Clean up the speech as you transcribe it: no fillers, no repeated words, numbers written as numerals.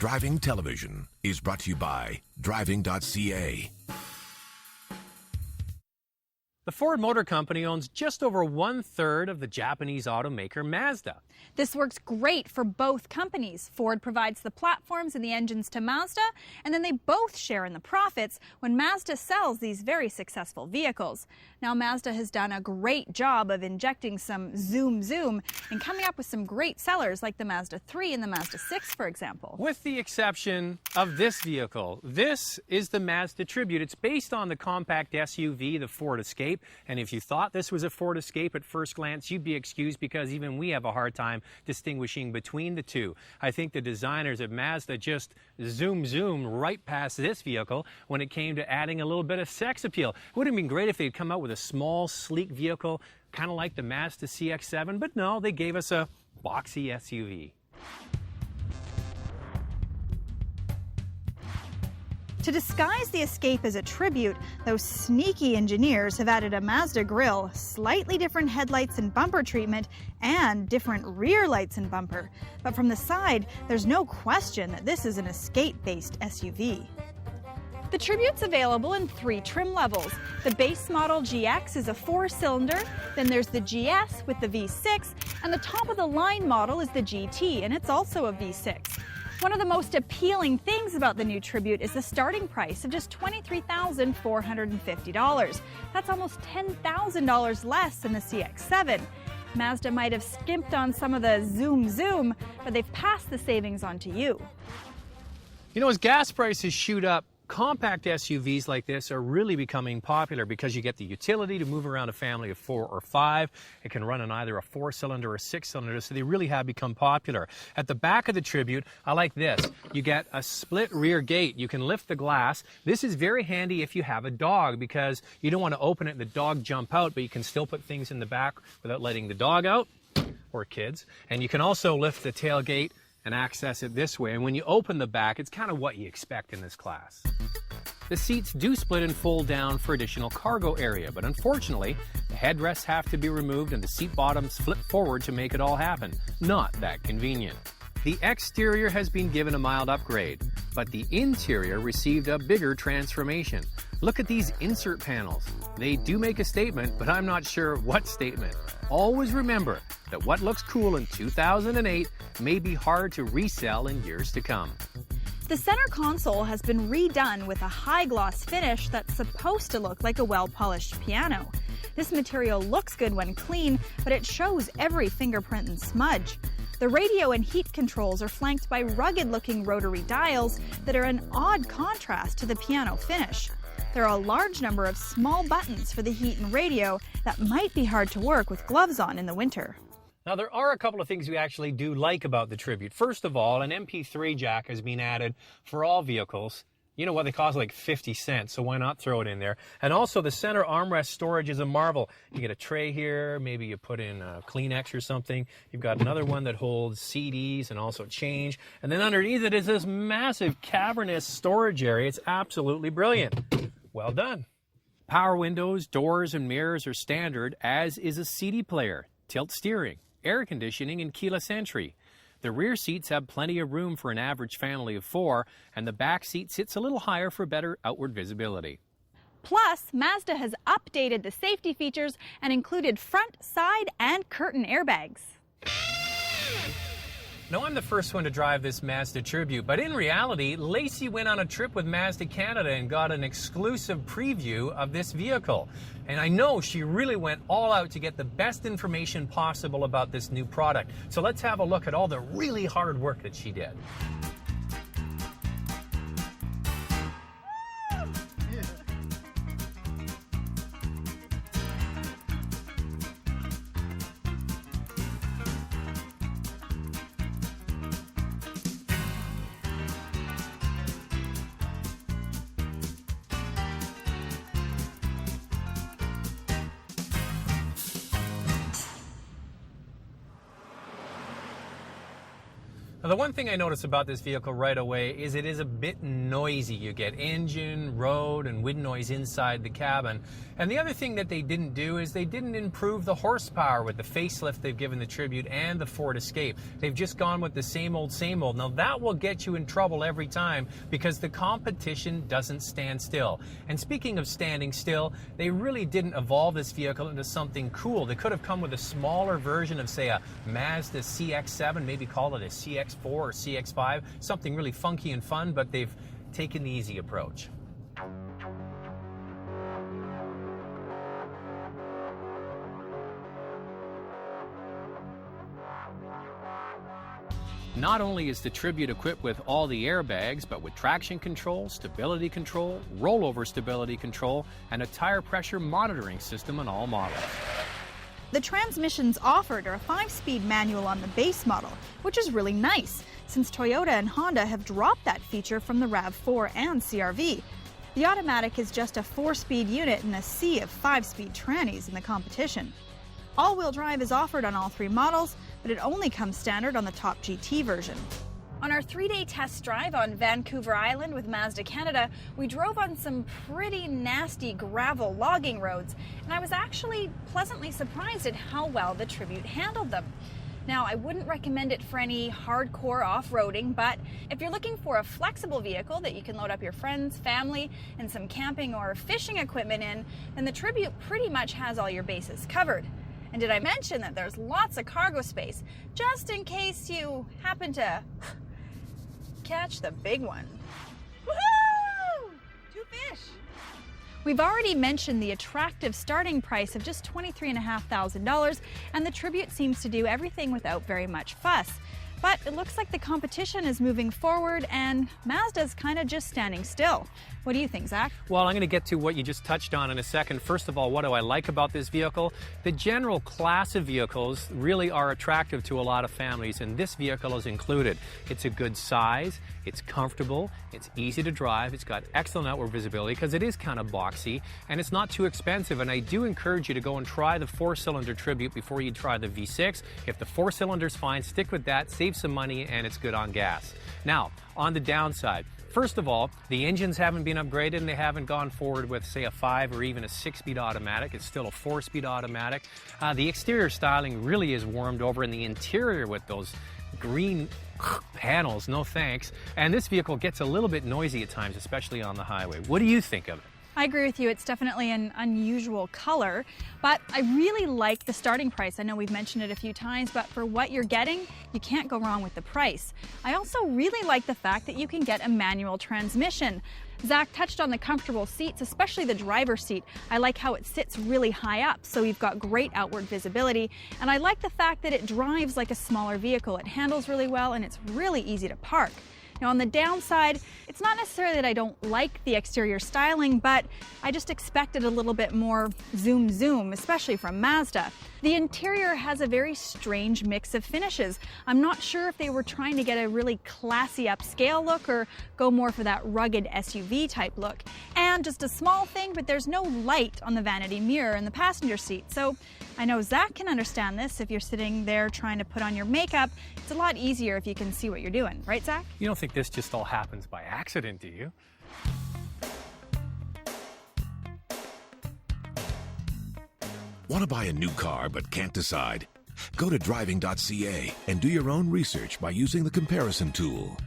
Driving Television is brought to you by driving.ca. The Ford Motor Company owns just over 1/3 of the Japanese automaker Mazda. This works great for both companies. Ford provides the platforms and the engines to Mazda, and then they both share in the profits when Mazda sells these very successful vehicles. Now, Mazda has done a great job of injecting some zoom and coming up with some great sellers like the Mazda 3 and the Mazda 6, for example. With the exception of this vehicle. This is the Mazda Tribute. It's based on the compact SUV, the Ford Escape. And if you thought this was a Ford Escape at first glance, you'd be excused because even we have a hard time distinguishing between the two. I think the designers at Mazda just zoomed right past this vehicle when it came to adding a little bit of sex appeal. It would have been great if they'd come out with a small, sleek vehicle, kind of like the Mazda CX-7, but no, they gave us a boxy SUV. To disguise the Escape as a Tribute, those sneaky engineers have added a Mazda grille, slightly different headlights and bumper treatment, and different rear lights and bumper. But from the side, there's no question that this is an Escape-based SUV. The Tribute's available in 3 trim levels. The base model GX is a 4-cylinder, then there's the GS with the V6, and the top-of-the-line model is the GT, and it's also a V6. One of the most appealing things about the new Tribute is the starting price of just $23,450. That's almost $10,000 less than the CX-7. Mazda might have skimped on some of the zoom, but they've passed the savings on to you. You know, as gas prices shoot up, compact SUVs like this are really becoming popular because you get the utility to move around a family of 4 or 5. It can run on either a 4-cylinder or a 6-cylinder, so they really have become popular. At the back of the Tribute, I like this. You get a split rear gate. You can lift the glass. This is very handy if you have a dog because you don't want to open it and the dog jump out, but you can still put things in the back without letting the dog out, or kids. And you can also lift the tailgate and access it this way. And when you open the back, it's kind of what you expect in this class. The seats do split and fold down for additional cargo area, but unfortunately, the headrests have to be removed and the seat bottoms flip forward to make it all happen. Not that convenient. The exterior has been given a mild upgrade, but the interior received a bigger transformation. Look at these insert panels. They do make a statement, but I'm not sure what statement. Always remember that what looks cool in 2008 may be hard to resell in years to come. The center console has been redone with a high-gloss finish that's supposed to look like a well-polished piano. This material looks good when clean, but it shows every fingerprint and smudge. The radio and heat controls are flanked by rugged-looking rotary dials that are an odd contrast to the piano finish. There are a large number of small buttons for the heat and radio that might be hard to work with gloves on in the winter. Now, there are a couple of things we actually do like about the Tribute. First of all, an MP3 jack has been added for all vehicles. You know what, they cost like 50 cents, so why not throw it in there? And also, the center armrest storage is a marvel. You get a tray here, maybe you put in a Kleenex or something. You've got another one that holds CDs and also change. And then underneath it is this massive cavernous storage area. It's absolutely brilliant. Well done. Power windows, doors, and mirrors are standard, as is a CD player, tilt steering, air conditioning, and keyless entry. The rear seats have plenty of room for an average family of 4, and the back seat sits a little higher for better outward visibility. Plus, Mazda has updated the safety features and included front, side, and curtain airbags. Now, I'm the first one to drive this Mazda Tribute, but in reality, Lacey went on a trip with Mazda Canada and got an exclusive preview of this vehicle. And I know she really went all out to get the best information possible about this new product. So let's have a look at all the really hard work that she did. Now, the one thing I noticed about this vehicle right away is it is a bit noisy. You get engine, road, and wind noise inside the cabin. And the other thing that they didn't do is they didn't improve the horsepower with the facelift they've given the Tribute and the Ford Escape. They've just gone with the same old, same old. Now, that will get you in trouble every time because the competition doesn't stand still. And speaking of standing still, they really didn't evolve this vehicle into something cool. They could have come with a smaller version of, say, a Mazda CX-7, maybe call it a CX-4 or CX-5, something really funky and fun, but they've taken the easy approach. Not only is the Tribute equipped with all the airbags, but with traction control, stability control, rollover stability control, and a tire pressure monitoring system on all models. The transmissions offered are a 5-speed manual on the base model, which is really nice, since Toyota and Honda have dropped that feature from the RAV4 and CR-V. The automatic is just a 4-speed unit in a sea of 5-speed trannies in the competition. All-wheel drive is offered on all 3 models, but it only comes standard on the top GT version. On our 3-day test drive on Vancouver Island with Mazda Canada, we drove on some pretty nasty gravel logging roads, and I was actually pleasantly surprised at how well the Tribute handled them. Now, I wouldn't recommend it for any hardcore off-roading, but if you're looking for a flexible vehicle that you can load up your friends, family, and some camping or fishing equipment in, then the Tribute pretty much has all your bases covered. And did I mention that there's lots of cargo space, just in case you happen to catch the big one. Woohoo! 2 fish! We've already mentioned the attractive starting price of just $23,500, and the Tribute seems to do everything without very much fuss. But it looks like the competition is moving forward and Mazda's kind of just standing still. What do you think, Zach? Well, I'm going to get to what you just touched on in a second. First of all, what do I like about this vehicle? The general class of vehicles really are attractive to a lot of families, and this vehicle is included. It's a good size, it's comfortable, it's easy to drive, it's got excellent outward visibility because it is kind of boxy, and it's not too expensive. And I do encourage you to go and try the 4-cylinder Tribute before you try the V6. If the 4-cylinder's fine, stick with that, save some money, and it's good on gas. Now, on the downside, first of all, the engines haven't been upgraded and they haven't gone forward with, say, a 5 or even a 6-speed automatic. It's still a 4-speed automatic. The exterior styling really is warmed over, and the interior with those green panels, no thanks. And this vehicle gets a little bit noisy at times, especially on the highway. What do you think of it? I agree with you. It's definitely an unusual color, but I really like the starting price. I know we've mentioned it a few times, but for what you're getting, you can't go wrong with the price. I also really like the fact that you can get a manual transmission. Zach touched on the comfortable seats, especially the driver's seat. I like how it sits really high up, so you've got great outward visibility. And I like the fact that it drives like a smaller vehicle. It handles really well, and it's really easy to park. Now, on the downside, it's not necessarily that I don't like the exterior styling, but I just expected a little bit more zoom, especially from Mazda. The interior has a very strange mix of finishes. I'm not sure if they were trying to get a really classy upscale look or go more for that rugged SUV type look. And just a small thing, but there's no light on the vanity mirror in the passenger seat. So I know Zach can understand this. If you're sitting there trying to put on your makeup, it's a lot easier if you can see what you're doing. Right, Zach? You don't think this just all happens by accident, do you? Want to buy a new car but can't decide? Go to driving.ca and do your own research by using the comparison tool.